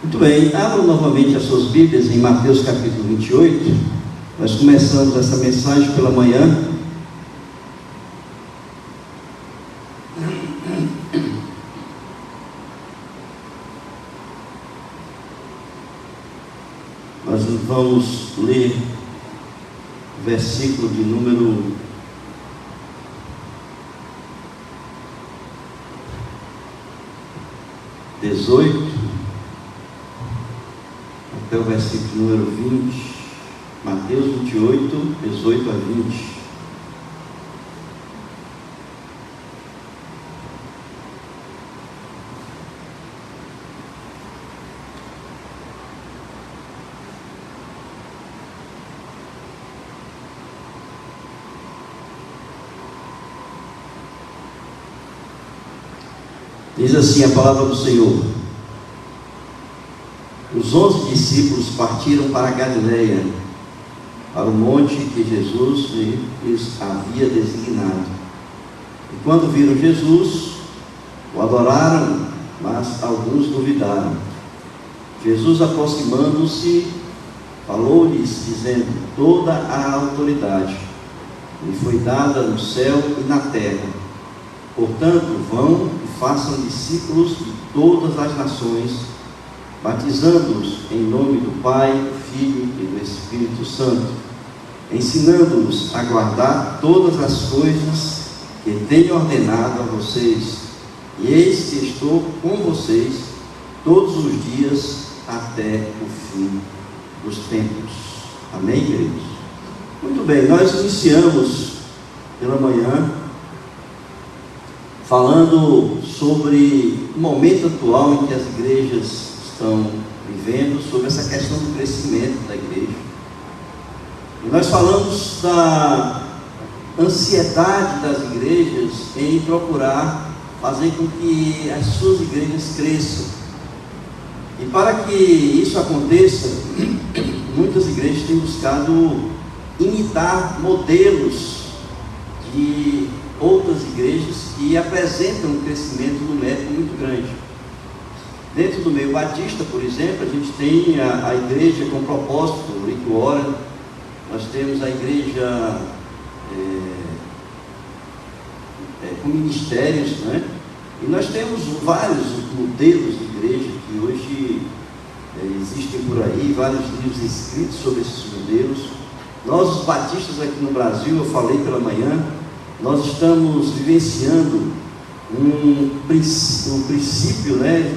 Muito bem, abram novamente as suas Bíblias em Mateus capítulo 28. Nós começamos essa mensagem pela manhã. Nós vamos ler o versículo de número 18 até o versículo número 20, Mateus 28, 18 a 20. Diz assim a palavra do Senhor: os 11 discípulos partiram para a Galileia, para o monte que Jesus lhes havia designado. E quando viram Jesus, o adoraram, mas alguns duvidaram. Jesus, aproximando-se, falou-lhes, dizendo: toda a autoridade me foi dada no céu e na terra. Portanto, vão e façam discípulos de todas as nações, batizando-os em nome do Pai, do Filho e do Espírito Santo, ensinando-os a guardar todas as coisas que tenho ordenado a vocês. E eis que estou com vocês todos os dias até o fim dos tempos. Amém, queridos? Muito bem, nós iniciamos pela manhã falando sobre o momento atual em que as igrejas estão vivendo, sobre essa questão do crescimento da igreja. E nós falamos da ansiedade das igrejas em procurar fazer com que as suas igrejas cresçam. E para que isso aconteça, muitas igrejas têm buscado imitar modelos de outras igrejas que apresentam um crescimento numérico muito grande. Dentro do meio batista, por exemplo, a gente tem a igreja com propósito, Rick Warren. Nós temos a igreja com ministérios, né? E nós temos vários modelos de igreja que hoje existem por aí, vários livros escritos sobre esses modelos. Nós, os batistas aqui no Brasil, eu falei pela manhã, nós estamos vivenciando um princípio, né,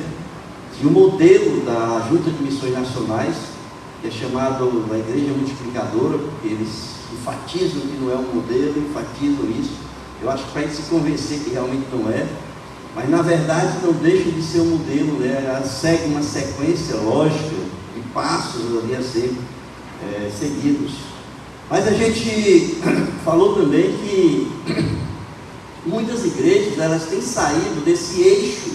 de um modelo da Junta de Missões Nacionais, que é chamado da Igreja Multiplicadora, porque eles enfatizam que não é um modelo, enfatizam isso. Eu acho que para eles se convencer que realmente não é, mas na verdade não deixa de ser um modelo, né? Ela segue uma sequência lógica de passos ali a ser seguidos. Mas a gente falou também que muitas igrejas, elas têm saído desse eixo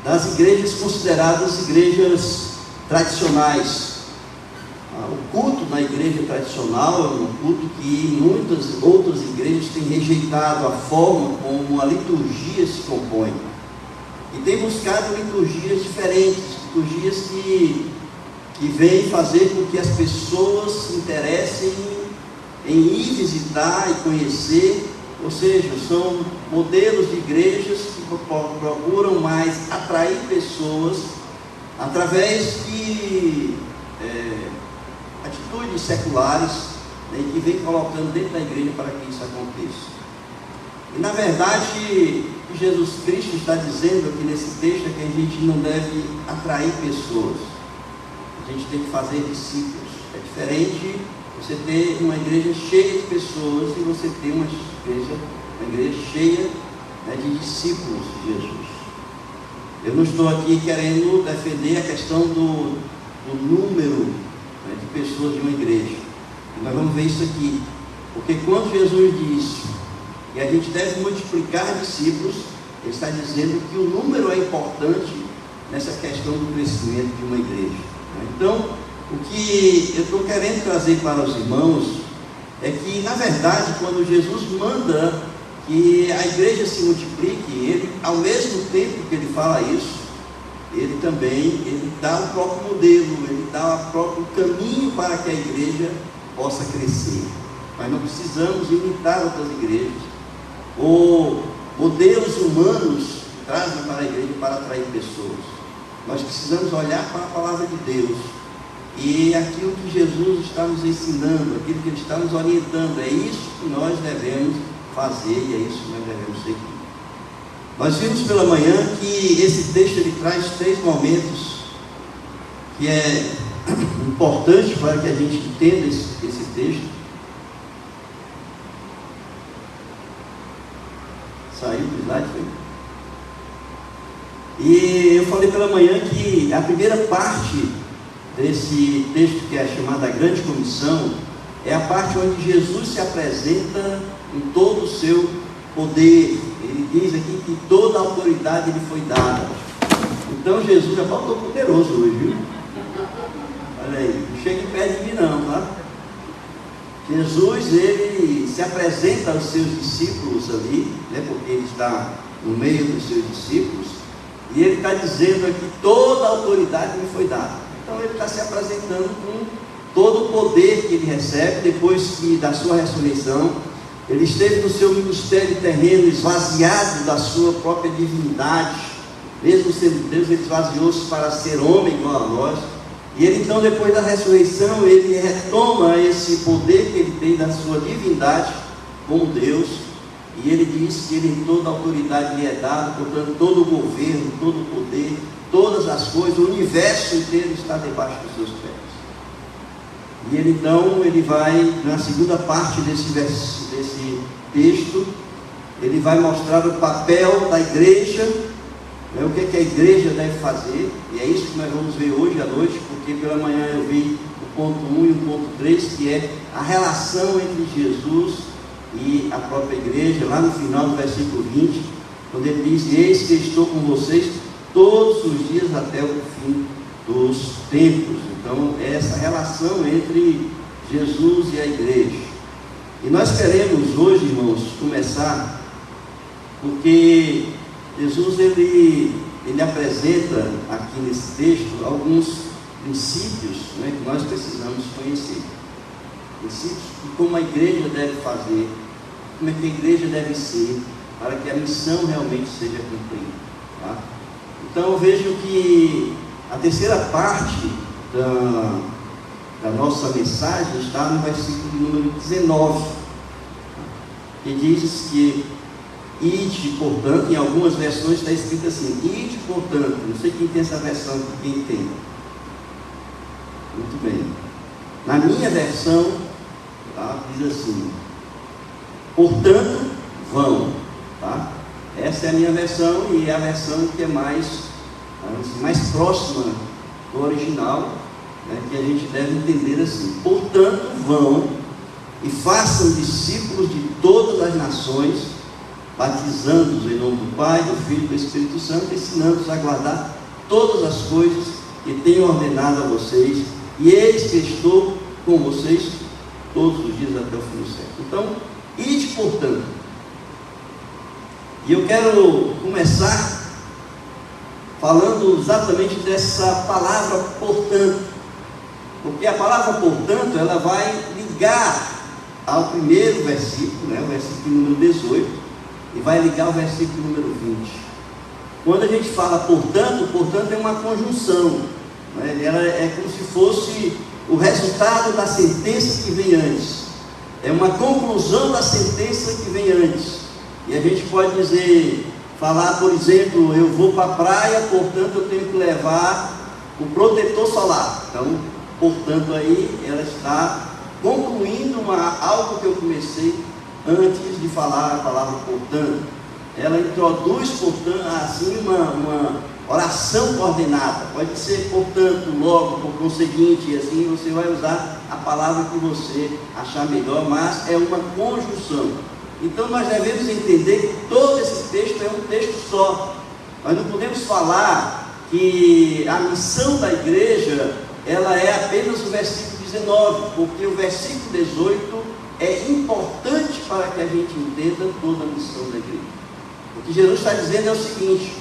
das igrejas consideradas igrejas tradicionais. O culto na igreja tradicional é um culto que muitas outras igrejas têm rejeitado a forma como a liturgia se compõe. E têm buscado liturgias diferentes, liturgias que vêm fazer com que as pessoas se interessem em ir visitar e conhecer, ou seja, são modelos de igrejas que procuram mais atrair pessoas através de atitudes seculares, né, que vem colocando dentro da igreja para que isso aconteça. E na verdade, o que Jesus Cristo está dizendo aqui nesse texto é que a gente não deve atrair pessoas, a gente tem que fazer discípulos. É diferente você ter uma igreja cheia de pessoas e você ter uma igreja cheia, né, de discípulos de Jesus. Eu não estou aqui querendo defender a questão do número, né, de pessoas de uma igreja. Nós vamos ver isso aqui, porque quando Jesus diz que a gente deve multiplicar discípulos, ele está dizendo que o número é importante nessa questão do crescimento de uma igreja. Então, o que eu estou querendo trazer para os irmãos é que, na verdade, quando Jesus manda que a igreja se multiplique, ele, ao mesmo tempo que ele fala isso, ele também dá o próprio modelo, ele dá o próprio caminho para que a igreja possa crescer. Mas não precisamos imitar outras igrejas, ou modelos humanos que trazem para a igreja para atrair pessoas. Nós precisamos olhar para a palavra de Deus, e aquilo que Jesus está nos ensinando, aquilo que Ele está nos orientando, é isso que nós devemos fazer, e é isso que nós devemos seguir. Nós vimos pela manhã que esse texto ele traz 3 momentos que é importante para que a gente entenda esse texto. Saiu do slide, foi? E eu falei pela manhã que a primeira parte desse texto, que é chamada a Grande Comissão, é a parte onde Jesus se apresenta em todo o seu poder. Ele diz aqui que toda a autoridade lhe foi dada. Então Jesus já faltou poderoso hoje, viu? Olha aí, não chega perto de mim não, tá? Jesus, ele se apresenta aos seus discípulos ali, né, porque ele está no meio dos seus discípulos, e ele está dizendo aqui, toda a autoridade me foi dada. Então ele está se apresentando com todo o poder que ele recebe, depois da sua ressurreição. Ele esteve no seu ministério terreno, esvaziado da sua própria divindade, mesmo sendo Deus, ele esvaziou-se para ser homem igual a nós. E ele então, depois da ressurreição, ele retoma esse poder que ele tem da sua divindade como Deus, e ele diz que ele toda a autoridade lhe é dada, portanto todo o governo, todo o poder, todas as coisas, o universo inteiro está debaixo dos seus pés. E ele então, ele vai, na segunda parte desse texto, ele vai mostrar o papel da igreja, né, o que a igreja deve fazer, e é isso que nós vamos ver hoje à noite, porque pela manhã eu vi o ponto 1 e o ponto 3, que é a relação entre Jesus e a própria igreja, lá no final do versículo 20, quando ele diz, eis que estou com vocês todos os dias até o fim dos tempos. Então, é essa relação entre Jesus e a igreja. E nós queremos hoje, irmãos, começar, porque Jesus, ele apresenta aqui nesse texto alguns princípios, né, que nós precisamos conhecer. Princípios de como a igreja deve fazer, como é que a igreja deve ser, para que a missão realmente seja cumprida. Tá? Então, eu vejo que a terceira parte da nossa mensagem está no versículo número 19, que diz que ide, portanto, em algumas versões está escrito assim, ide, portanto, não sei quem tem essa versão, quem tem. Muito bem. Na minha versão, tá, diz assim, portanto, vão. Tá? Essa é a minha versão e é a versão que é mais próxima do original, né, que a gente deve entender assim, portanto, vão e façam discípulos de todas as nações, batizando-os em nome do Pai, do Filho e do Espírito Santo, ensinando-os a guardar todas as coisas que tenho ordenado a vocês, e eis que estou com vocês todos os dias até o fim do século. Então, ide, portanto. E eu quero começar falando exatamente dessa palavra portanto, porque a palavra portanto, ela vai ligar ao primeiro versículo, né, o versículo número 18, e vai ligar ao versículo número 20. Quando a gente fala portanto é uma conjunção, né, ela é como se fosse o resultado da sentença que vem antes, é uma conclusão da sentença que vem antes. E a gente pode dizer, falar, por exemplo, eu vou para a praia, portanto eu tenho que levar o protetor solar. Então, portanto, aí ela está concluindo algo que eu comecei antes de falar a palavra portanto. Ela introduz, portanto, assim uma oração coordenada. Pode ser, portanto, logo, por conseguinte, e assim você vai usar a palavra que você achar melhor, mas é uma conjunção. Então nós devemos entender que todo esse texto é um texto só. Nós não podemos falar que a missão da igreja, ela é apenas o versículo 19, porque o versículo 18 é importante para que a gente entenda toda a missão da igreja. O que Jesus está dizendo é o seguinte: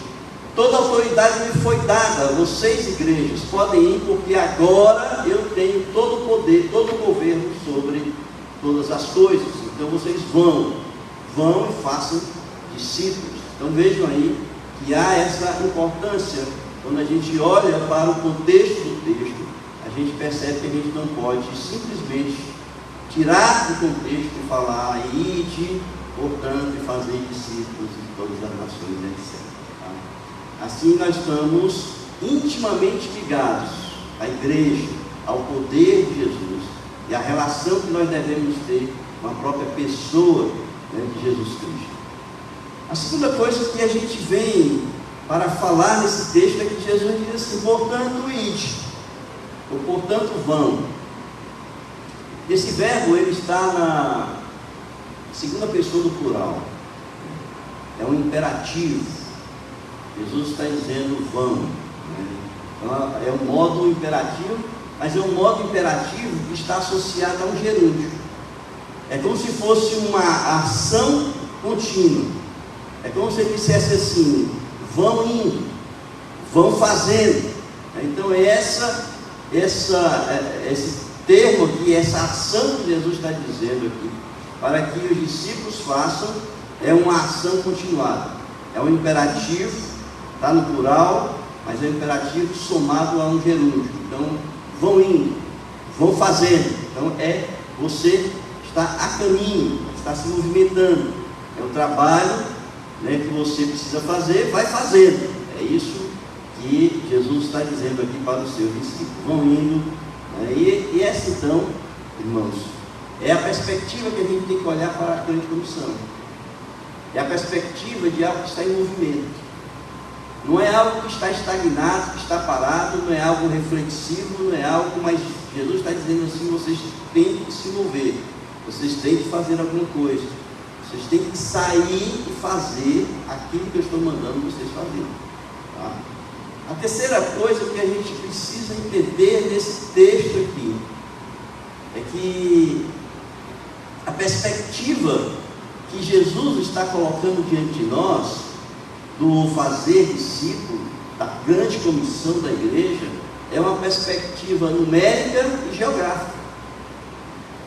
toda a autoridade me foi dada, vocês igrejas podem ir, porque agora eu tenho todo o poder, todo o governo sobre todas as coisas. Então vocês vão e façam discípulos. Então vejam aí que há essa importância. Quando a gente olha para o contexto do texto, a gente percebe que a gente não pode simplesmente tirar do contexto e falar: ide, portanto, e fazer discípulos de todas as nações, etc. Tá? Assim nós estamos intimamente ligados à igreja, ao poder de Jesus e à relação que nós devemos ter com a própria pessoa, né, de Jesus Cristo. A segunda coisa que a gente vem para falar nesse texto é que Jesus diz assim: portanto, ide, ou portanto, vão. Esse verbo, ele está na segunda pessoa do plural, é um imperativo. Jesus está dizendo vão, né? Então, é um modo imperativo, mas é um modo imperativo que está associado a um gerúndio. É como se fosse uma ação contínua. É como se ele dissesse assim: vão indo, vão fazendo. Então esse termo aqui, essa ação que Jesus está dizendo aqui, para que os discípulos façam, é uma ação continuada. É um imperativo, está no plural, mas é um imperativo somado a um gerúndio. Então, vão indo, vão fazendo. Então, você está a caminho, está se movimentando. É um trabalho, né, que você precisa fazer, vai fazendo. É isso que Jesus está dizendo aqui para os seus discípulos. Vão indo, né? E essa então, irmãos, é a perspectiva que a gente tem que olhar para a grande comissão. É a perspectiva de algo que está em movimento. Não é algo que está estagnado, que está parado, não é algo reflexivo, não é algo, mas Jesus está dizendo assim: vocês têm que se mover, vocês têm que fazer alguma coisa, vocês têm que sair e fazer aquilo que eu estou mandando vocês fazerem. Tá? A terceira coisa que a gente precisa entender nesse texto aqui é que a perspectiva que Jesus está colocando diante de nós, do fazer discípulo, da grande comissão da igreja, é uma perspectiva numérica e geográfica.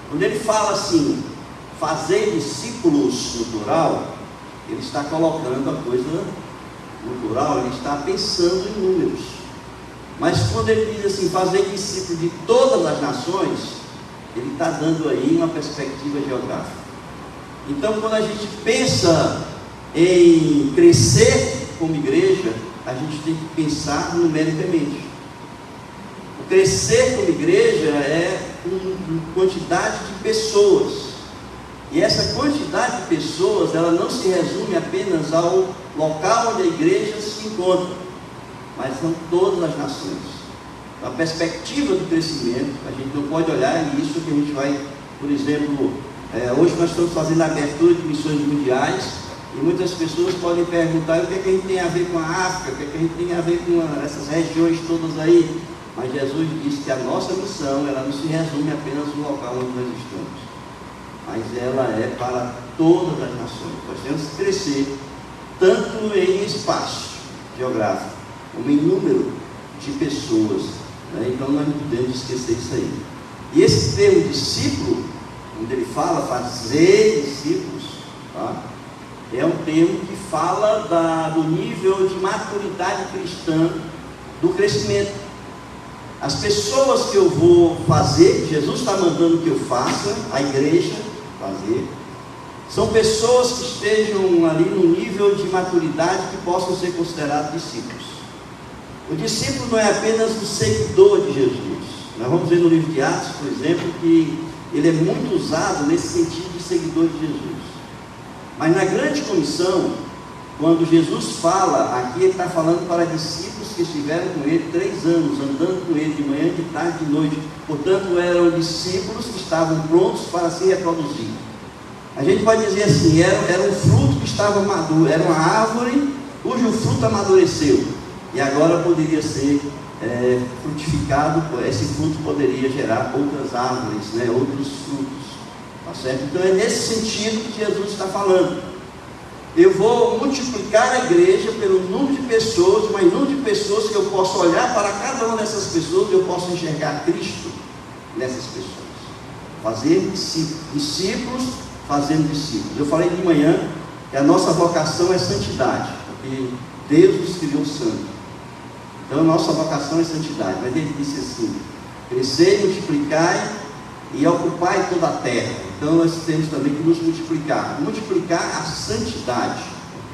Quando ele fala assim, fazer discípulos no plural, ele está colocando a coisa no plural, ele está pensando em números. Mas quando ele diz assim, fazer discípulos de todas as nações, ele está dando aí uma perspectiva geográfica. Então, quando a gente pensa em crescer como igreja, a gente tem que pensar numericamente. O crescer como igreja é quantidade de pessoas. E essa quantidade de pessoas, ela não se resume apenas ao local onde a igreja se encontra, mas são todas as nações. A perspectiva do crescimento, a gente não pode olhar isso que a gente vai, por exemplo, hoje nós estamos fazendo a abertura de missões mundiais, e muitas pessoas podem perguntar o que é que a gente tem a ver com a África, o que é que a gente tem a ver com essas regiões todas aí. Mas Jesus disse que a nossa missão, ela não se resume apenas no local onde nós estamos, mas ela é para todas as nações. Nós temos que crescer tanto em espaço geográfico, como em número de pessoas, né? Então nós não podemos esquecer isso aí. E esse termo discípulo, quando ele fala fazer discípulos, tá? É um termo que fala do nível de maturidade cristã, do crescimento. As pessoas que eu vou fazer, Jesus está mandando que eu faça, a igreja fazer, são pessoas que estejam ali no nível de maturidade que possam ser considerados discípulos. O discípulo não é apenas o seguidor de Jesus. Nós vamos ver no livro de Atos, por exemplo, que ele é muito usado nesse sentido de seguidor de Jesus. Mas na grande comissão, quando Jesus fala, aqui ele está falando para discípulos que estiveram com ele 3 anos, andando com ele de manhã, de tarde, de noite. Portanto, eram discípulos que estavam prontos para se reproduzir. A gente pode dizer assim, era um fruto que estava maduro, era uma árvore cujo fruto amadureceu, e agora poderia ser frutificado, esse fruto poderia gerar outras árvores, né, outros frutos. Tá certo? Então é nesse sentido que Jesus está falando. eu vou multiplicar a igreja pelo número de pessoas, mas número de pessoas que eu posso olhar para cada uma dessas pessoas e eu posso enxergar Cristo nessas pessoas. Fazer discípulos fazendo discípulos. Eu falei de manhã que a nossa vocação é santidade, porque Deus nos criou santo. Então a nossa vocação é santidade. Mas ele disse assim: crescei, multiplicai e ocupai toda a terra. Então nós temos também que nos multiplicar a santidade.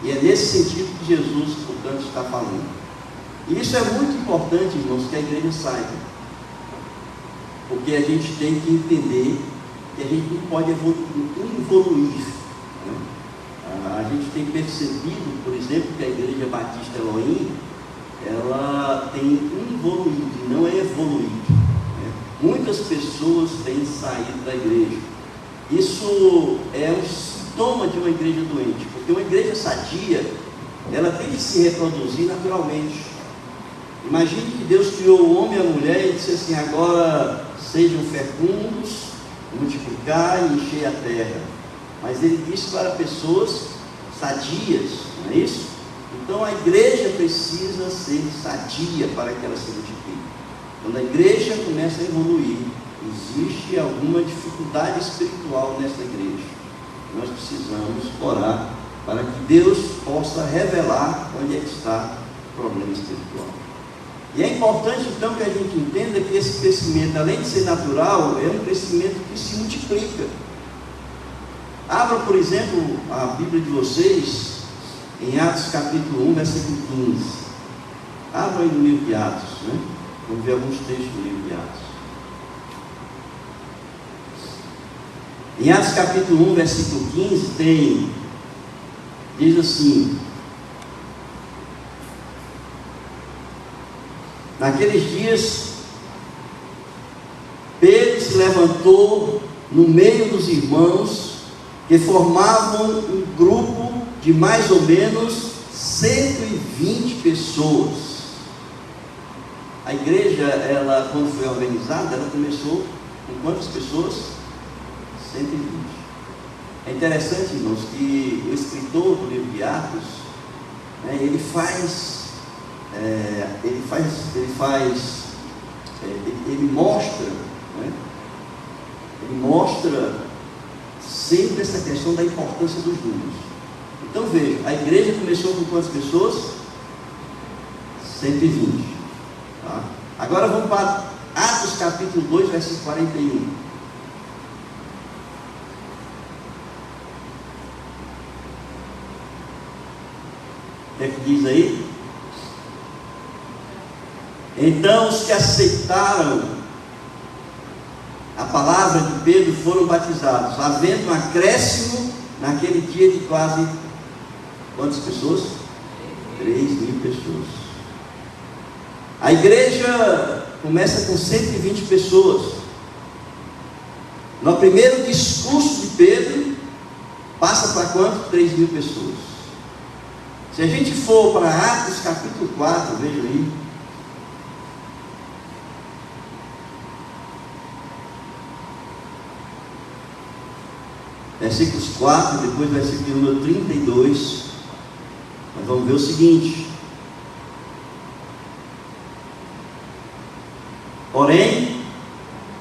E é nesse sentido que Jesus, portanto, está falando. E isso é muito importante, irmãos, que a igreja saiba. Porque a gente tem que entender que a gente não pode evoluir. Né? A gente tem percebido, por exemplo, que a Igreja Batista Elohim, ela tem involuído, não é evoluído. Né? Muitas pessoas têm saído da igreja. Isso é um sintoma de uma igreja doente, porque uma igreja sadia, ela tem que se reproduzir naturalmente. Imagine que Deus criou o homem e a mulher e disse assim: agora sejam fecundos, multiplicai e enchei a terra. Mas ele disse para pessoas sadias, não é isso? Então a igreja precisa ser sadia para que ela se multiplique. Quando a igreja começa a evoluir, existe alguma dificuldade espiritual nessa igreja. Nós precisamos orar para que Deus possa revelar onde é que está o problema espiritual. E é importante então que a gente entenda que esse crescimento, além de ser natural, é um crescimento que se multiplica. Abra, por exemplo, a Bíblia de vocês em Atos capítulo 1, versículo 15. Abra aí no livro de Atos, né? Vamos ver alguns textos do livro de Atos. Em Atos capítulo 1, versículo 15, diz assim: naqueles dias, Pedro se levantou no meio dos irmãos, que formavam um grupo de mais ou menos 120 pessoas. A igreja, ela, quando foi organizada, ela começou com quantas pessoas? 120. É interessante, irmãos, que o escritor do livro de Atos, né, ele mostra, né, ele mostra sempre essa questão da importância dos números. Então veja, a igreja começou com quantas pessoas? 120. Tá? Agora vamos para Atos capítulo 2, versículo 41. O que é que diz aí? Então os que aceitaram a palavra de Pedro foram batizados, havendo um acréscimo naquele dia de quase quantas pessoas? 3.000 pessoas. A igreja começa com 120 pessoas. No primeiro discurso de Pedro, passa para quanto? 3.000 pessoas. Se a gente for para Atos capítulo 4, veja aí. Versículos 4, depois versículo número 32, nós vamos ver o seguinte: porém,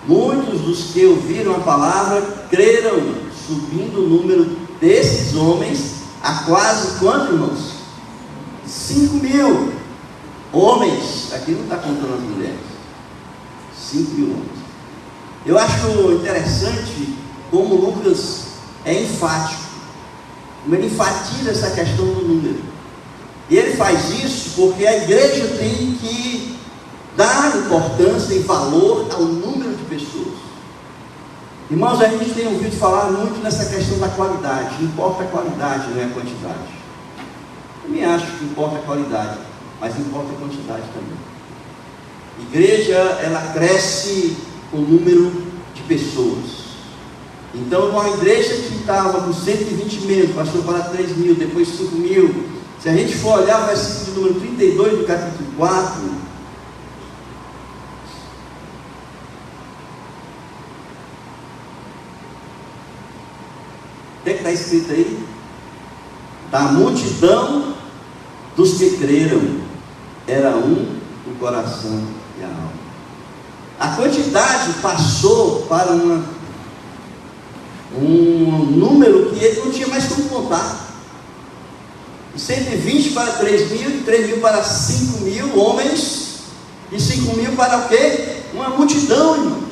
muitos dos que ouviram a palavra creram, subindo o número desses homens a quase quanto, irmãos? 5.000 homens. Aqui não está contando as mulheres. 5.000 homens. Eu acho interessante como Lucas é enfático, como ele enfatiza essa questão do número. E ele faz isso porque a igreja tem que dar importância e valor ao número de pessoas. Irmãos, a gente tem ouvido falar muito nessa questão da qualidade. Importa a qualidade, não é a quantidade. Eu me acho que importa a qualidade, mas importa a quantidade também. Igreja, ela cresce com o número de pessoas. Então, uma igreja que estava com 120 mil, passou para 3.000, depois 5.000. Se a gente for olhar o versículo de número 32 do capítulo 4, o que está escrito aí? da multidão dos que creram, era um o coração e a alma. A quantidade passou para um número que ele não tinha mais como contar. De 120 para 3 mil, de 3 mil para 5 mil homens, e 5 mil para o quê? Uma multidão, irmãos.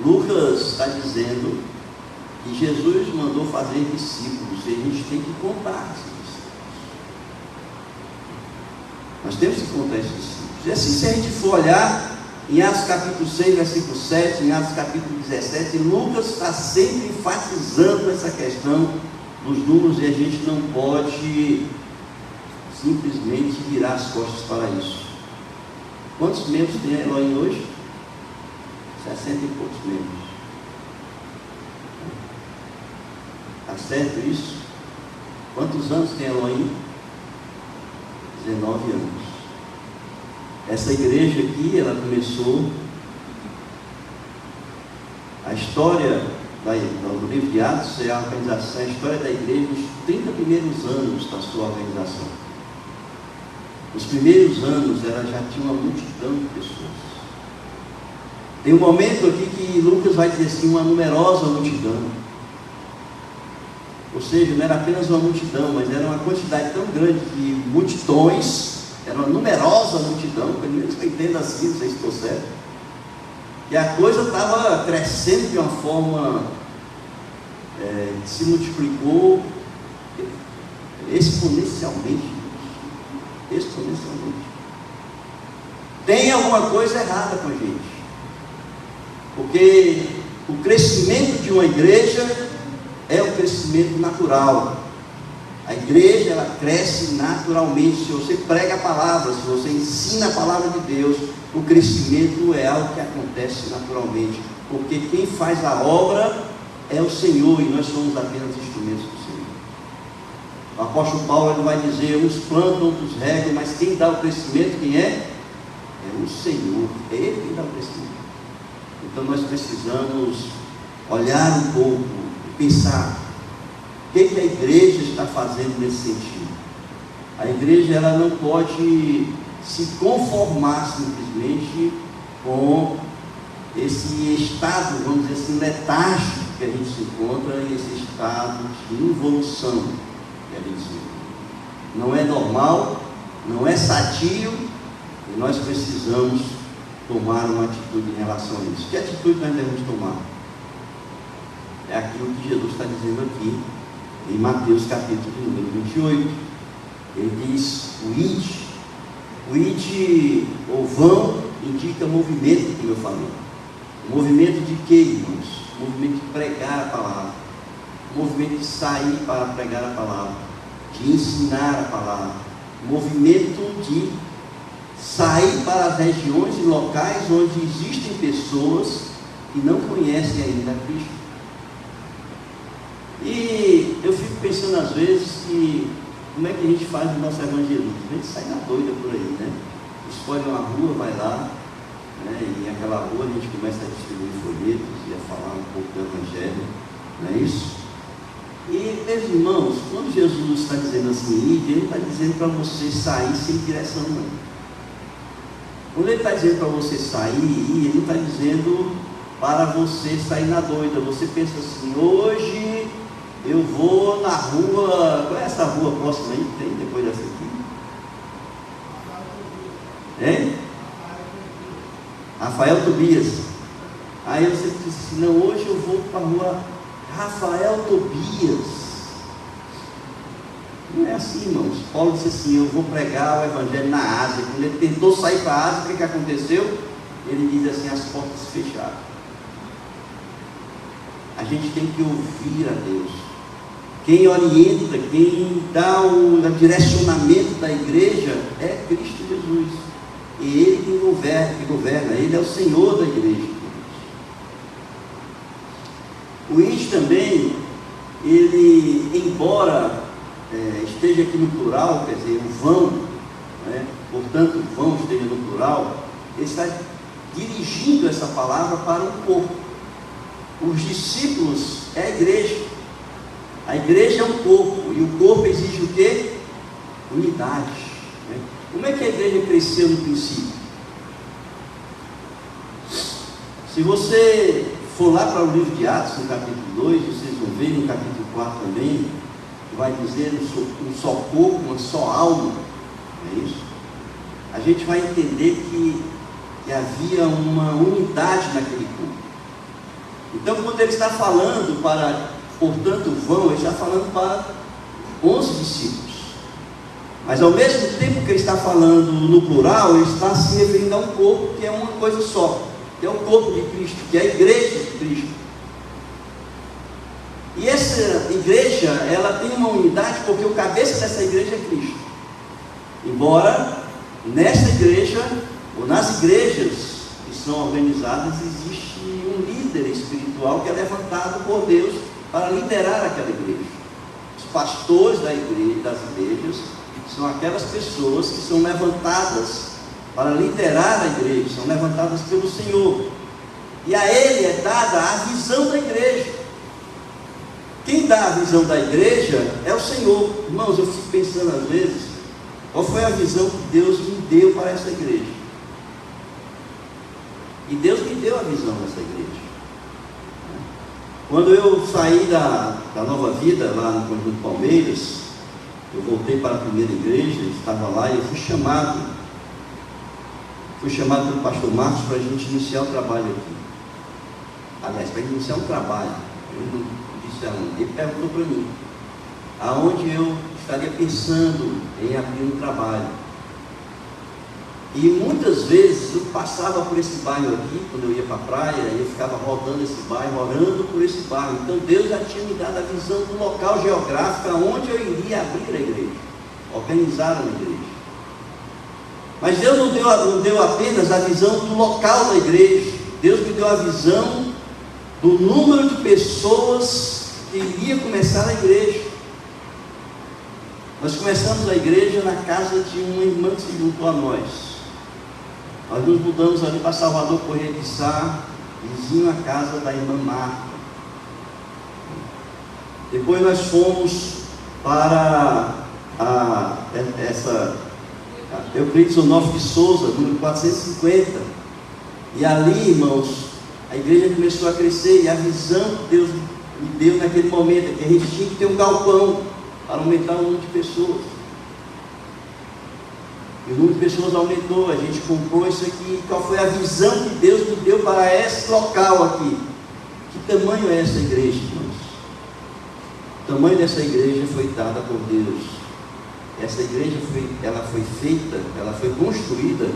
Lucas está dizendo que Jesus mandou fazer discípulos, e a gente tem que contar esses discípulos. Nós temos que contar esses discípulos. E assim, se a gente for olhar em Atos capítulo 6, versículo 7, em Atos capítulo 17, Lucas está sempre enfatizando essa questão dos números, e a gente não pode simplesmente virar as costas para isso. Quantos membros tem a Elohim hoje? 60 e poucos membros. Está certo isso? Quantos anos tem a Elohim? 19 anos. Essa igreja aqui, ela começou, a história do livro de Atos é a organização, a história da igreja nos 30 primeiros anos da sua organização. Nos primeiros anos ela já tinha uma multidão de pessoas. Tem um momento aqui que Lucas vai dizer assim, uma numerosa multidão. Ou seja, não era apenas uma multidão, mas era uma quantidade tão grande de multidões. Era uma numerosa multidão, pelo menos que eu entendo assim, não sei se estou certo, que a coisa estava crescendo de uma forma que se multiplicou exponencialmente. Tem alguma coisa errada com a gente, porque o crescimento de uma igreja é um crescimento natural. A igreja, ela cresce naturalmente. Se você prega a palavra, se você ensina a palavra de Deus, o crescimento é algo que acontece naturalmente, porque quem faz a obra é o Senhor, e nós somos apenas instrumentos do Senhor. O apóstolo Paulo, ele vai dizer, uns plantam, outros regam, mas quem dá o crescimento, quem é? É o Senhor, é Ele quem dá o crescimento. Então nós precisamos olhar um pouco e pensar, o que a igreja está fazendo nesse sentido? A igreja, ela não pode se conformar simplesmente com esse estado, vamos dizer assim, letárgico que a gente se encontra, e esse estado de involução que a gente se encontra. Não é normal, não é sadio, e nós precisamos tomar uma atitude em relação a isso. Que atitude nós devemos tomar? É aquilo que Jesus está dizendo aqui em Mateus capítulo número 28, ele diz, o id ou vão, indica movimento, como eu falei. O movimento de quê, irmãos? O movimento de pregar a palavra, o movimento de sair para pregar a palavra, de ensinar a palavra, o movimento de sair para as regiões e locais onde existem pessoas que não conhecem ainda Cristo. E eu fico pensando às vezes que como é que a gente faz o nosso evangelismo? A gente sai na doida por aí, né? Escolhe uma rua, vai lá, né? E naquela rua a gente começa a distribuir folhetos e a falar um pouco do evangelho, não é isso? E, meus irmãos, quando Jesus está dizendo assim, ele não está dizendo para você sair sem direção, não. Quando ele está dizendo para você sair, ele não está dizendo para você sair na doida. Você pensa assim, hoje eu vou na rua, qual é essa rua próxima aí que tem depois dessa aqui? Hein? Rafael Tobias. Aí você diz assim, não, hoje eu vou para a rua Rafael Tobias. Não é assim, irmãos. Paulo disse assim, eu vou pregar o evangelho na Ásia. Quando ele tentou sair para a Ásia, o que aconteceu? Ele diz assim, as portas se fecharam. A gente tem que ouvir a Deus. Quem orienta, quem dá o direcionamento da igreja é Cristo Jesus. E Ele que governa, Ele é o Senhor da igreja. O id também, ele, embora esteja aqui no plural, quer dizer, o vão, né? Portanto, o vão esteja no plural, ele está dirigindo essa palavra para um corpo. Os discípulos é a igreja. A igreja é um corpo, e o corpo exige o quê? Unidade, né? Como é que a igreja cresceu no princípio? Se você for lá para o livro de Atos, no capítulo 2, vocês vão ver no capítulo 4 também, vai dizer um só corpo, uma só alma, não é isso? A gente vai entender que havia uma unidade naquele corpo. Então, quando ele está falando para, portanto, vão, ele está falando para 11 discípulos. Mas ao mesmo tempo que ele está falando no plural, ele está se referindo a um corpo que é uma coisa só, que é o corpo de Cristo, que é a igreja de Cristo. E essa igreja, ela tem uma unidade porque o cabeça dessa igreja é Cristo. Embora nessa igreja, ou nas igrejas que são organizadas, existe um líder espiritual que é levantado por Deus para liderar aquela igreja. Os pastores das igrejas são aquelas pessoas que são levantadas para liderar a igreja, são levantadas pelo Senhor, e a ele é dada a visão da igreja. Quem dá a visão da igreja é o Senhor. Irmãos, eu fico pensando às vezes, qual foi a visão que Deus me deu para essa igreja? E Deus me deu a visão dessa igreja. Quando eu saí da Nova Vida, lá no Conjunto Palmeiras, eu voltei para a primeira igreja, estava lá e eu fui chamado pelo pastor Marcos para a gente iniciar o trabalho aqui. Aliás, para iniciar um trabalho. Eu não disse aonde. Ele perguntou para mim aonde eu estaria pensando em abrir um trabalho. E muitas vezes eu passava por esse bairro aqui, quando eu ia para a praia, e eu ficava rodando esse bairro, orando por esse bairro. Então Deus já tinha me dado a visão do local geográfico onde eu iria abrir a igreja, organizar uma igreja. Mas Deus não deu apenas a visão do local da igreja. Deus me deu a visão do número de pessoas que iria começar a igreja. Nós começamos a igreja na casa de uma irmã que se juntou a nós. Nós nos mudamos ali para Salvador Correia de Sá, vizinho à casa da irmã Marta. Depois nós fomos para Euclides Onofre de Souza, número 450. E ali, irmãos, a igreja começou a crescer, e a visão que Deus me deu naquele momento é que a gente tinha que ter um galpão para aumentar o número de pessoas. E o número de pessoas aumentou, a gente comprou isso aqui. Qual foi a visão que Deus me deu para esse local aqui? Que tamanho é essa igreja, irmãos? O tamanho dessa igreja foi dada por Deus. Essa igreja foi construída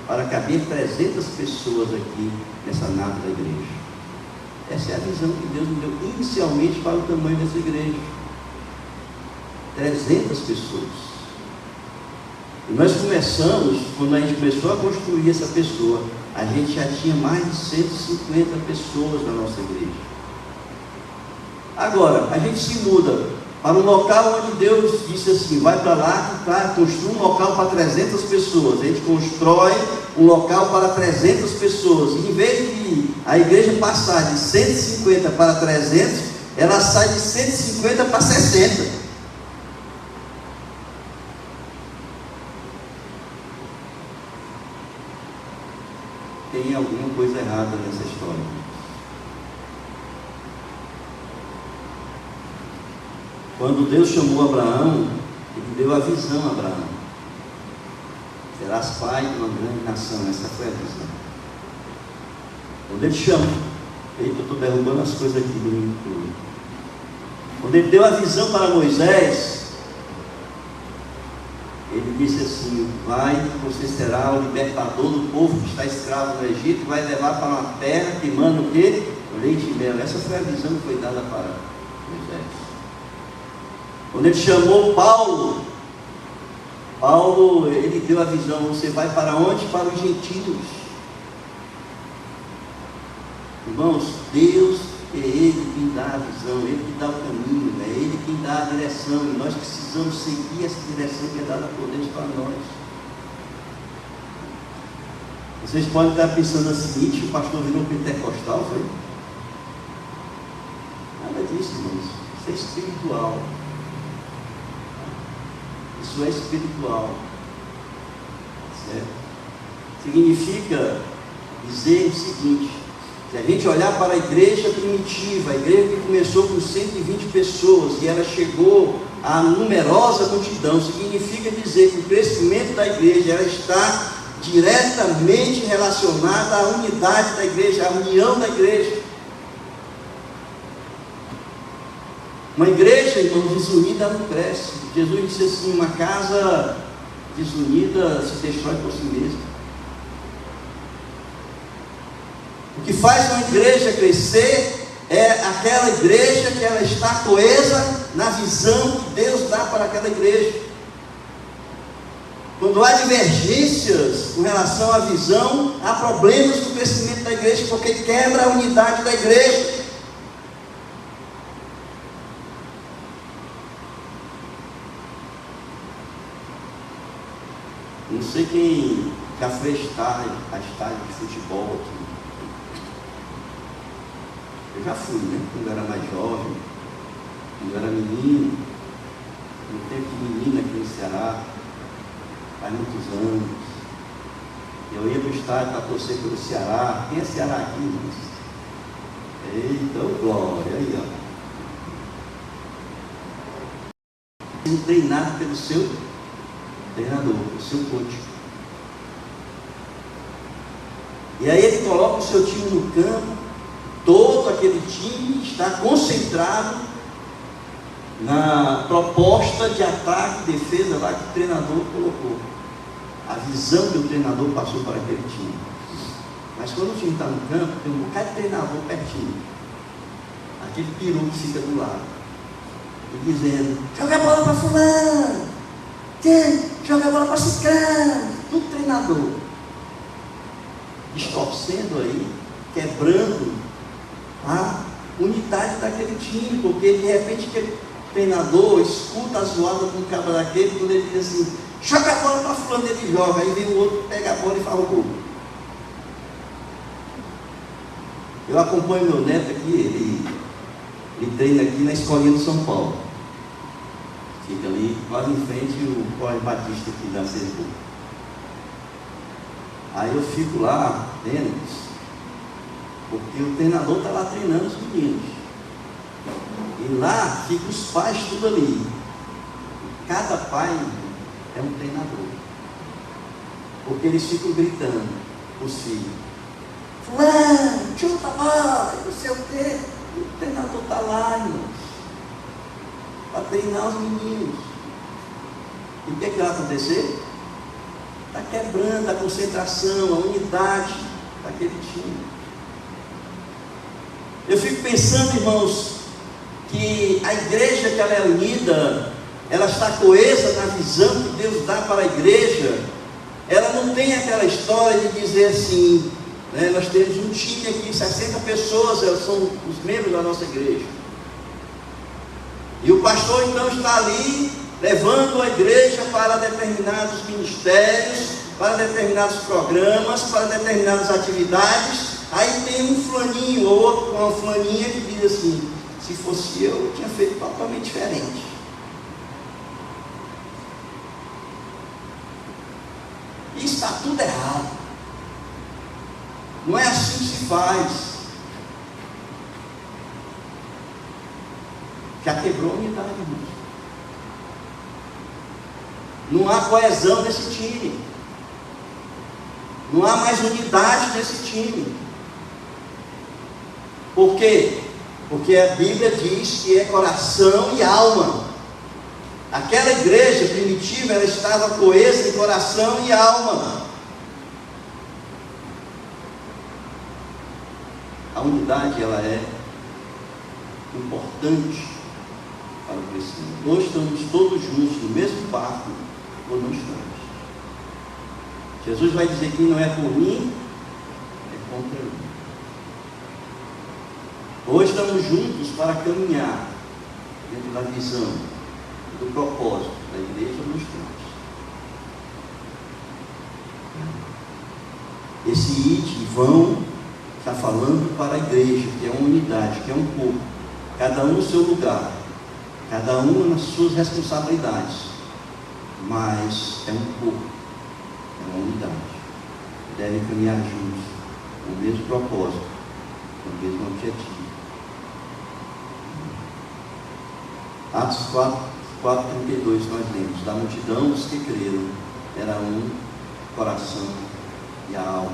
para caber 300 pessoas aqui nessa nave da igreja. Essa é a visão que Deus me deu inicialmente para o tamanho dessa igreja. 300 pessoas. E nós começamos, quando a gente começou a construir essa pessoa, a gente já tinha mais de 150 pessoas na nossa igreja. Agora, a gente se muda para um local onde Deus disse assim, vai para lá, construa um local para 300 pessoas. A gente constrói um local para 300 pessoas. E em vez de a igreja passar de 150 para 300, ela sai de 150 para 60. Tem alguma coisa errada nessa história. Quando Deus chamou Abraão, Ele deu a visão a Abraão. Serás pai de uma grande nação. Essa foi a visão. Quando Ele chama, eita, eu estou derrubando as coisas aqui do YouTube. Quando Ele deu a visão para Moisés, Ele disse assim, você será o libertador do povo que está escravo no Egito, e vai levar para uma terra que manda o quê? Leite e mel. Essa foi a visão que foi dada para Moisés. Quando Ele chamou Paulo, Ele deu a visão, você vai para onde? Para os gentios. Irmãos, Deus é Ele quem dá a visão, Ele que dá o caminho, é Ele quem dá a direção, e nós precisamos seguir essa direção que é dada por Deus para nós. Vocês podem estar pensando assim, o pastor virou pentecostal, foi? Nada disso, irmãos. Isso é espiritual. Isso é espiritual. Certo? Significa dizer o seguinte: se a gente olhar para a igreja primitiva, a igreja que começou com 120 pessoas e ela chegou a numerosa multidão, significa dizer que o crescimento da igreja ela está diretamente relacionada à unidade da igreja, à união da igreja. Uma igreja, irmãos, desunida não cresce. Jesus disse assim: uma casa desunida se destrói por si mesma. O que faz uma igreja crescer é aquela igreja que ela está coesa na visão que Deus dá para aquela igreja. Quando há divergências com relação à visão, há problemas no crescimento da igreja, porque quebra a unidade da igreja. Não sei quem já fez estádio de futebol aqui. Eu já fui, né? Quando eu era mais jovem, quando eu era menino, no tempo de menina aqui no Ceará, faz muitos anos. Eu ia para o estádio para torcer pelo Ceará. Quem é Ceará aqui, irmãos? Eita, glória, aí ó. Treinado pelo seu treinador, pelo seu coach. E aí ele coloca o seu time no campo. Todo aquele time está concentrado na proposta de ataque e defesa lá que o treinador colocou. A visão que o treinador passou para aquele time. Mas quando o time está no campo, tem um bocado de treinador pertinho. Aquele peru que fica do lado. E dizendo: joga a bola para fulano. Joga a bola para ciclano. Tudo treinador. Distorcendo aí, quebrando a unidade daquele time, porque de repente aquele treinador escuta a zoada do cara daquele, quando ele diz assim: joga a bola para fulano, ele joga, aí vem o outro, pega a bola e faz o gol. Eu acompanho meu neto aqui, ele treina aqui na escolinha do São Paulo, fica ali quase em frente o Corre Batista aqui da Cerco. Aí eu fico lá dentro, porque o treinador está lá treinando os meninos. E lá ficam os pais tudo ali. Cada pai é um treinador. Porque eles ficam gritando, os filhos: fulano, chuta a bola, não sei o quê. O treinador está lá, irmãos, para treinar os meninos. E o que vai acontecer? Está quebrando a concentração, a unidade daquele time. Eu fico pensando, irmãos, que a igreja que ela é unida, ela está coesa na visão que Deus dá para a igreja. Ela não tem aquela história de dizer assim, né, nós temos um time aqui, 60 pessoas, elas são os membros da nossa igreja. E o pastor então está ali, levando a igreja para determinados ministérios, para determinados programas, para determinadas atividades. Aí tem um fulaninho ou outro com uma fulaninha que diz assim: se fosse eu tinha feito totalmente diferente. Isso está tudo errado. Não é assim que se faz. Já quebrou a unidade, irmãos. Não há coesão nesse time. Não há mais unidade nesse time. Por quê? Porque a Bíblia diz que é coração e alma. Aquela igreja primitiva, ela estava coesa em coração e alma. A unidade, ela é importante para o crescimento. Nós estamos todos juntos no mesmo barco, ou não estamos? Jesus vai dizer que não é por mim, é contra mim. Hoje estamos juntos para caminhar dentro da visão, do propósito da igreja nos tempos. Esse ide e vão está falando para a igreja, que é uma unidade, que é um corpo, cada um no seu lugar, cada uma nas suas responsabilidades, mas é um corpo, é uma unidade, devem caminhar juntos, com o mesmo propósito, com o mesmo objetivo. Atos 4:32 nós lemos: da multidão dos que creram, era um coração e a alma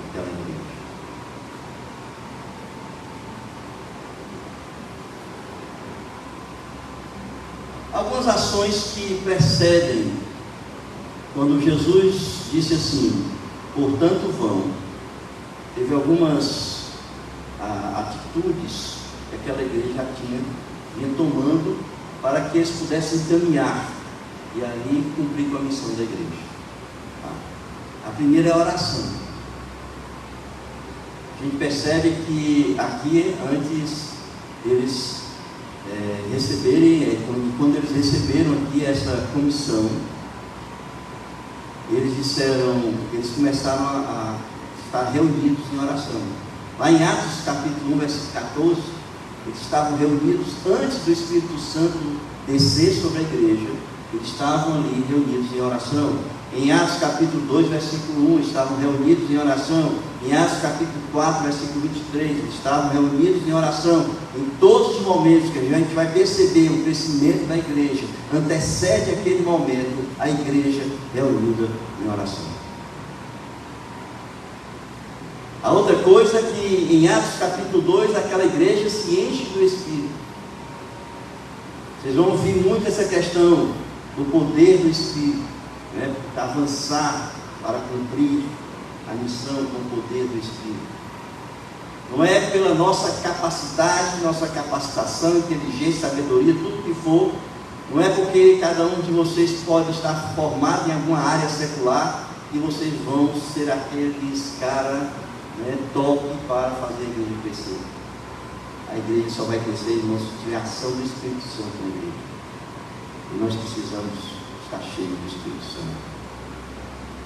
daquela igreja. Algumas ações que precedem quando Jesus disse assim: portanto vão. Teve algumas atitudes que aquela igreja já vinha tomando para que eles pudessem caminhar e ali cumprir com a missão da igreja. A primeira é a oração. A gente percebe que aqui, antes eles receberem, quando eles receberam aqui essa comissão, eles começaram a estar reunidos em oração. Lá em Atos capítulo 1, versículo 14, eles estavam reunidos antes do Espírito Santo descer sobre a igreja. Eles estavam ali reunidos em oração. Em Atos capítulo 2, versículo 1, estavam reunidos em oração. Em Atos capítulo 4, versículo 23, eles estavam reunidos em oração. Em todos os momentos que a gente vai perceber o crescimento da igreja, antecede aquele momento a igreja reunida em oração. A outra coisa é que em Atos capítulo 2, aquela igreja se enche do Espírito. Vocês vão ouvir muito essa questão do poder do Espírito, né? Para avançar, para cumprir a missão com o poder do Espírito. Não é pela nossa capacidade, nossa capacitação, inteligência, sabedoria, tudo que for. Não é porque cada um de vocês pode estar formado em alguma área secular e vocês vão ser aqueles caras, né, top para fazer a igreja crescer. A igreja só vai crescer, irmãos, se tiver a ação do Espírito Santo na igreja. E nós precisamos estar cheios do Espírito Santo.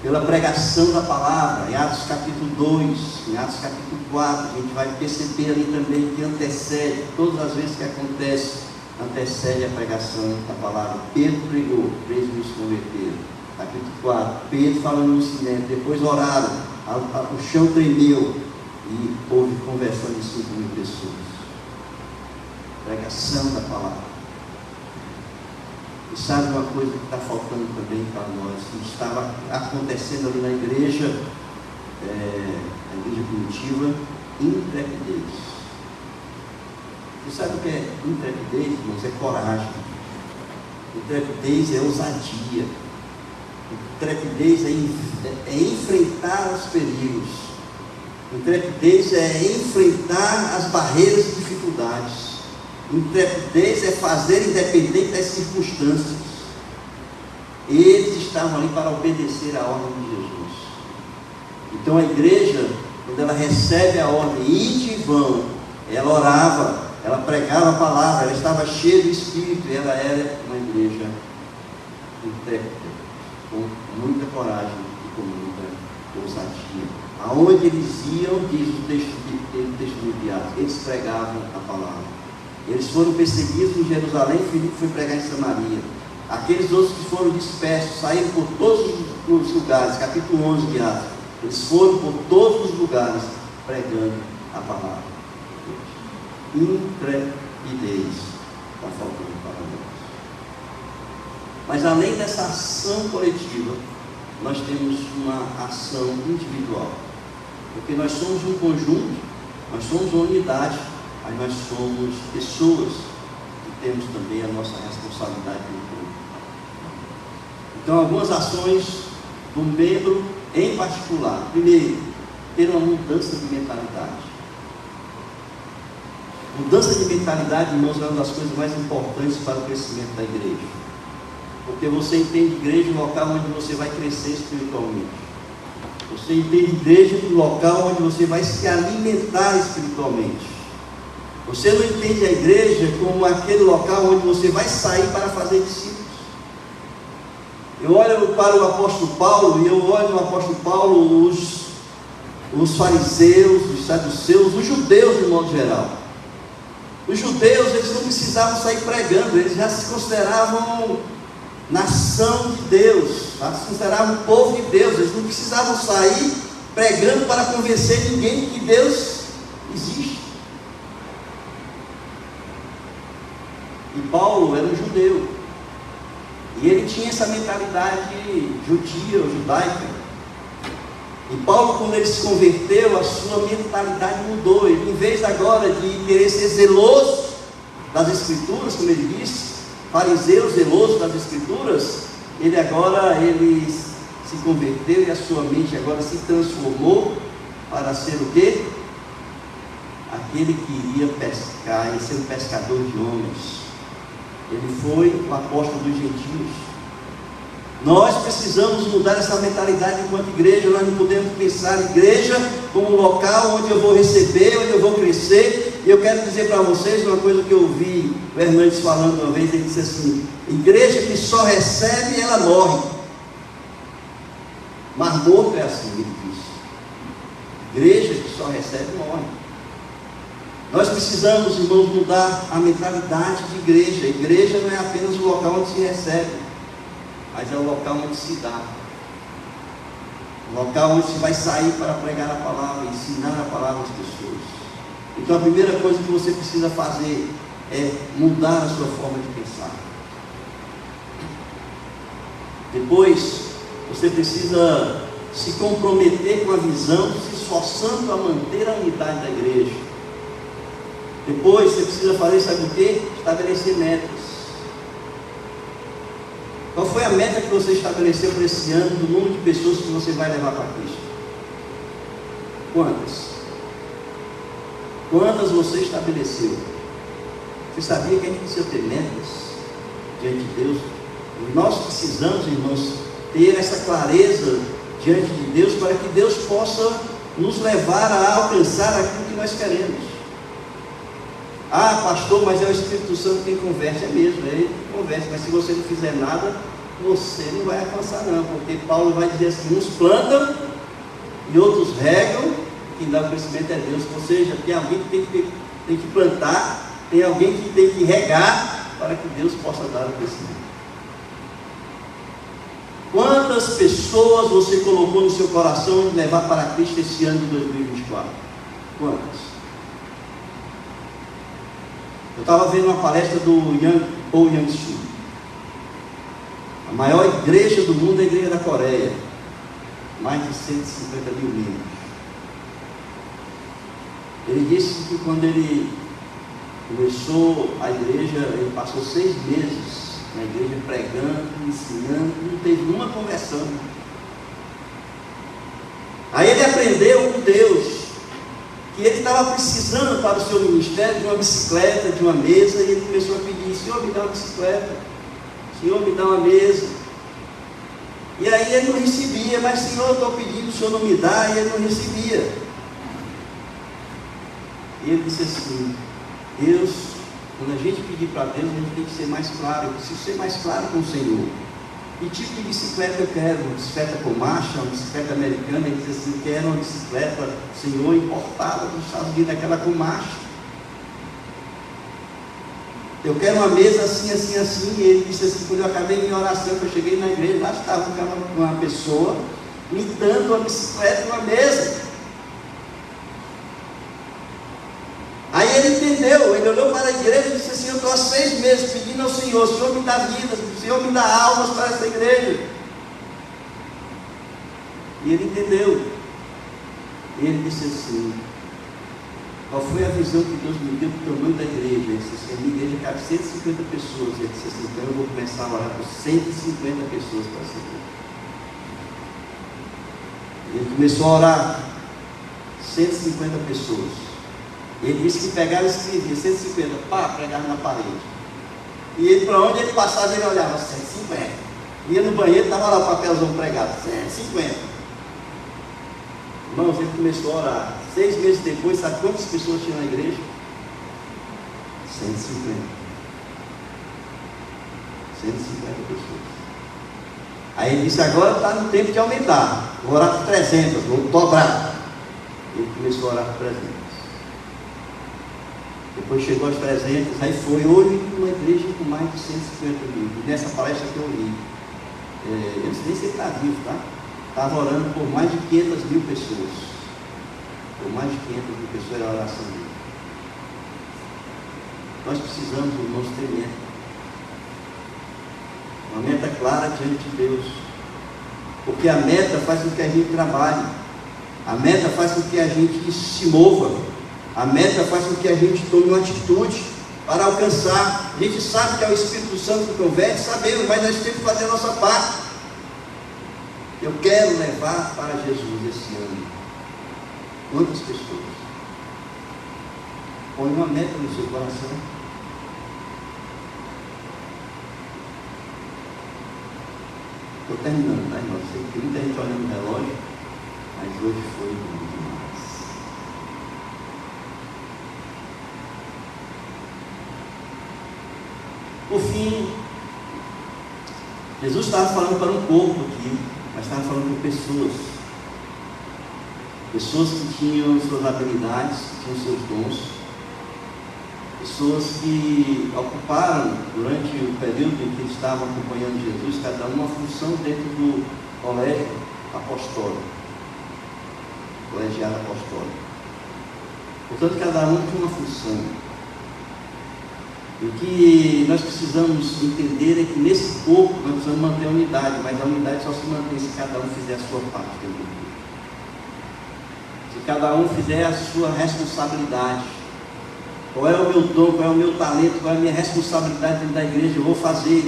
Pela pregação da palavra, em Atos capítulo 2, em Atos capítulo 4, a gente vai perceber ali também que antecede, todas as vezes que acontece, antecede a pregação da palavra. Pedro pregou, 3 mil se converteram. Capítulo 4, Pedro falando no cinema, depois oraram, o chão tremeu e houve conversão de 5 mil pessoas. Pregação da palavra. E sabe uma coisa que está faltando também para nós, que estava acontecendo ali na igreja, a igreja primitiva, intrepidez. Você sabe o que é intrepidez, irmãos? É coragem. Intrepidez é ousadia. Intrepidez é enfrentar os perigos. Intrepidez é enfrentar as barreiras e dificuldades. Intrepidez é fazer independente das circunstâncias. Eles estavam ali para obedecer a ordem de Jesus. Então a igreja, quando ela recebe a ordem, ide e vão, ela orava, ela pregava a palavra, ela estava cheia do Espírito, e ela era uma igreja intrépida, com muita coragem e com muita ousadia. Aonde eles iam, diz o texto de Atos, eles pregavam a palavra. Eles foram perseguidos em Jerusalém, Filipe foi pregar em Samaria. Aqueles outros que foram dispersos, saíram por todos os lugares, capítulo 11 de Atos. Eles foram por todos os lugares, pregando a palavra. Intrepidez está faltando para nós. Mas além dessa ação coletiva, nós temos uma ação individual. Porque nós somos um conjunto, nós somos uma unidade, mas nós somos pessoas que temos também a nossa responsabilidade no corpo. Então, algumas ações do membro em particular. Primeiro, ter uma mudança de mentalidade. Mudança de mentalidade, irmãos, é uma das coisas mais importantes para o crescimento da igreja. Porque você entende igreja um local onde você vai crescer espiritualmente. Você entende igreja um local onde você vai se alimentar espiritualmente. Você não entende a igreja como aquele local onde você vai sair para fazer discípulos. Eu olho para o apóstolo Paulo e eu olho no apóstolo Paulo os fariseus, os saduceus, os judeus de modo geral. Os judeus, eles não precisavam sair pregando, eles já se consideravam nação de Deus, já se consideravam povo de Deus, eles não precisavam sair pregando para convencer ninguém de que Deus existe. E Paulo era um judeu, e ele tinha essa mentalidade judia ou judaica. E Paulo, quando ele se converteu, a sua mentalidade mudou. Ele, em vez agora de querer ser zeloso das Escrituras, como ele disse, fariseu zeloso das Escrituras, ele se converteu e a sua mente agora se transformou para ser o quê? Aquele que iria pescar, ia ser um pescador de homens. Ele foi o apóstolo dos gentios. Nós precisamos mudar essa mentalidade enquanto igreja. Nós não podemos pensar em igreja como um local onde eu vou receber, onde eu vou crescer. E eu quero dizer para vocês uma coisa que eu ouvi o Hernandes falando uma vez. Ele disse assim: igreja que só recebe, ela morre. Mas morto é assim, ele disse. Igreja que só recebe, morre. Nós precisamos, irmãos, mudar a mentalidade de igreja. Igreja não é apenas o local onde se recebe, mas é o local onde se dá, o local onde se vai sair para pregar a palavra, ensinar a palavra às pessoas. Então a primeira coisa que você precisa fazer é mudar a sua forma de pensar. Depois, você precisa se comprometer com a visão, se esforçando a manter a unidade da igreja. Depois, você precisa fazer, sabe o quê? Estabelecer metas. Qual foi a meta que você estabeleceu para esse ano, do número de pessoas que você vai levar para Cristo? Quantas? Quantas você estabeleceu? Você sabia que a gente precisa ter metas diante de Deus? E nós precisamos, irmãos, ter essa clareza diante de Deus, para que Deus possa nos levar a alcançar aquilo que nós queremos. Ah, pastor, mas é o Espírito Santo quem converte. É mesmo, é ele que converte, mas se você não fizer nada, você não vai alcançar não, porque Paulo vai dizer assim: uns plantam e outros regam, quem dá o crescimento é Deus. Ou seja, tem alguém que tem que plantar, tem alguém que tem que regar, para que Deus possa dar o crescimento. Quantas pessoas você colocou no seu coração de levar para Cristo esse ano de 2024? Quantas? Eu estava vendo uma palestra do Paul Yang-Shu. A maior igreja do mundo é a igreja da Coreia. Mais de 150 mil membros. Ele disse que quando ele começou a igreja, ele passou 6 meses na igreja pregando, ensinando, não teve uma conversão. Aí ele aprendeu com Deus que ele estava precisando para o seu ministério de uma bicicleta, de uma mesa, e ele começou a pedir: Senhor, me dá uma bicicleta, Senhor, me dá uma mesa. E aí ele não recebia, mas Senhor, eu estou pedindo, o Senhor não me dá, e ele não recebia. E ele disse assim: Deus, quando a gente pedir para Deus, a gente tem que ser mais claro. Eu preciso ser mais claro com o Senhor. Que tipo de bicicleta eu quero? Uma bicicleta com marcha, uma bicicleta americana? Ele disse assim: eu quero uma bicicleta, Senhor, importada dos Estados Unidos, aquela com marcha. Eu quero uma mesa assim, assim, assim. E ele disse assim: quando eu acabei minha oração, que eu cheguei na igreja, lá estava uma pessoa me dando uma bicicleta e uma mesa. Aí ele entendeu, ele olhou para a igreja e disse assim: eu estou há 6 meses pedindo ao Senhor, o Senhor me dá vidas, o Senhor me dá almas para essa igreja. E ele entendeu. E ele disse assim: qual foi a visão que Deus me deu para o tamanho da igreja? Ele disse assim: a minha igreja cabe 150 pessoas. Ele disse assim: então eu vou começar a orar por 150 pessoas para essa igreja. E ele começou a orar 150 pessoas. Ele disse que pegava e escrevia 150, pá, pregava na parede. E ele, para onde ele passava, ele olhava 150. Ia no banheiro, estava lá o papelzão pregado, 150. Irmãos, ele começou a orar. 6 meses depois, sabe quantas pessoas tinham na igreja? 150. 150 pessoas. Aí ele disse: agora está no tempo de aumentar. Vou orar por 300, vou dobrar. Ele começou a orar por 300. Depois chegou aos 300, aí foi hoje uma igreja com mais de 150 mil. E nessa palestra que eu li, eu não sei nem se ele está vivo, tá? Estava orando por mais de 500 mil pessoas. Por mais de 500 mil pessoas era a oração dele. Nós precisamos, irmãos, ter meta. Uma meta clara diante de Deus. Porque a meta faz com que a gente trabalhe. A meta faz com que a gente se mova. A meta faz com que a gente tome uma atitude para alcançar. A gente sabe que é o Espírito Santo que converte, sabemos, mas nós temos que fazer a nossa parte. Eu quero levar para Jesus esse ano. Quantas pessoas? Põe uma meta no seu coração. Estou terminando, tá, irmão? Sei que tem muita gente olhando no relógio, mas hoje foi bom demais. Por fim, Jesus estava falando para um corpo aqui, mas estava falando com pessoas. Pessoas que tinham suas habilidades, que tinham seus dons. Pessoas que ocuparam, durante o período em que eles estavam acompanhando Jesus, cada uma função dentro do colégio apostólico, colegiado apostólico. Portanto, cada um tinha uma função. E o que nós precisamos entender é que nesse corpo nós precisamos manter a unidade, mas a unidade só se mantém se cada um fizer a sua parte dentro do corpo. Se cada um fizer a sua responsabilidade. Qual é o meu dom, qual é o meu talento, qual é a minha responsabilidade dentro da igreja, eu vou fazer.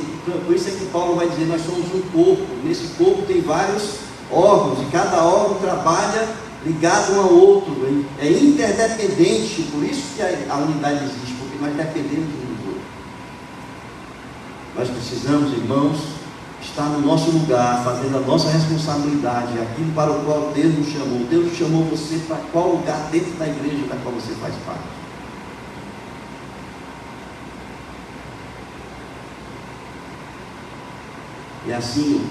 Por isso é que Paulo vai dizer, nós somos um corpo. Nesse corpo tem vários órgãos, e cada órgão trabalha ligado um ao outro. É interdependente, por isso que a unidade existe, porque nós dependemos um do outro. Nós precisamos, irmãos, estar no nosso lugar, fazendo a nossa responsabilidade, aquilo para o qual Deus nos chamou. Deus nos chamou você para qual lugar dentro da igreja da qual você faz parte. E assim,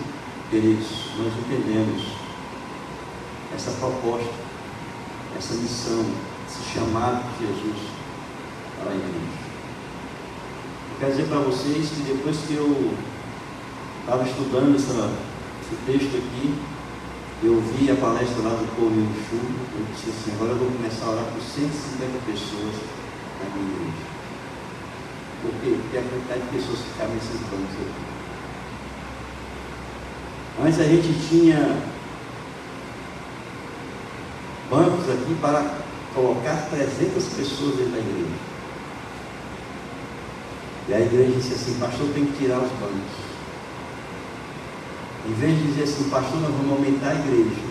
queridos, nós entendemos essa proposta, essa missão, esse chamado de Jesus para a igreja. Eu quero dizer para vocês que depois que eu estava estudando esse texto aqui, eu vi a palestra lá do Correio do Chu, eu disse assim, agora eu vou começar a orar por 150 pessoas na minha igreja. Por quê? Porque a quantidade de pessoas que cabem nesses bancos aqui. Antes a gente tinha bancos aqui para colocar 300 pessoas dentro da igreja. E a igreja disse assim, pastor, tem que tirar os bancos. Em vez de dizer assim, pastor, nós vamos aumentar a igreja,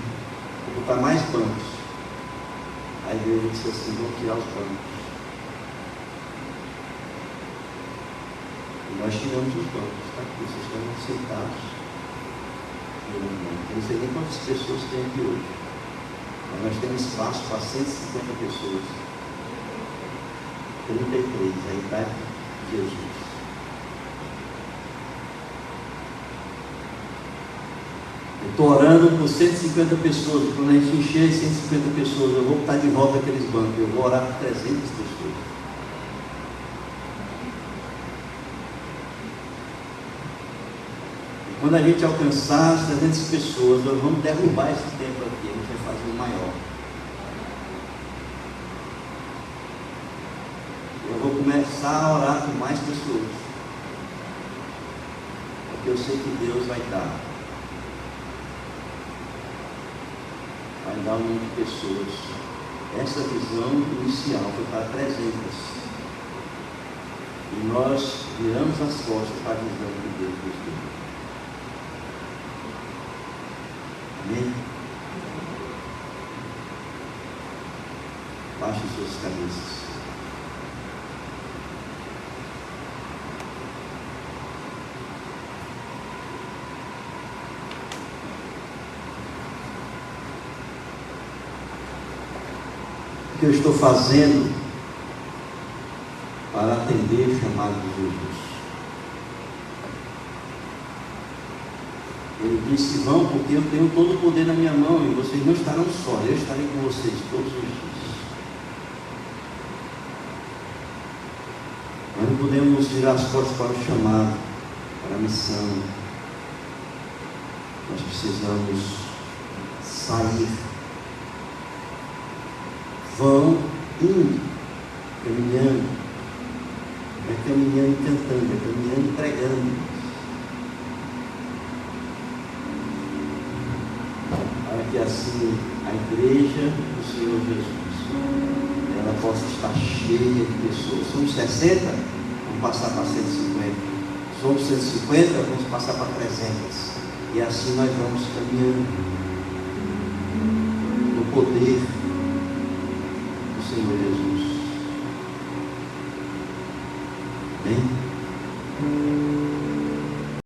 vou botar mais bancos. A igreja disse assim, vamos tirar os bancos. E nós tiramos os bancos, tá? Vocês estão sentados. Eu não sei nem quantas pessoas tem aqui hoje, mas nós temos espaço para 150 pessoas. 33, a idade de Jesus. Eu estou orando por 150 pessoas, quando a gente encher 150 pessoas, eu vou estar de volta àqueles bancos, eu vou orar por 300 pessoas. Quando a gente alcançar as 300 pessoas, nós vamos derrubar esse templo aqui, a gente vai fazer um maior. Eu vou começar a orar por mais pessoas, porque eu sei que Deus vai dar um número de pessoas. Essa visão inicial foi para 300. E nós viramos as costas para a visão que Deus nos deu. Amém? Baixem suas cabeças. O que eu estou fazendo para atender o chamado de Jesus? Ele disse, vão, porque eu tenho todo o poder na minha mão e vocês não estarão só, eu estarei com vocês todos os dias. não podemos virar as costas para o chamado, para a missão. Nós precisamos sair. Vão indo, caminhando. Não é caminhando e cantando, é caminhando e pregando. Para que assim a igreja do Senhor Jesus, ela possa estar cheia de pessoas. Somos 60, vamos passar para 150. Somos 150, vamos passar para 300. E assim nós vamos caminhando no poder do Senhor Jesus. Amém?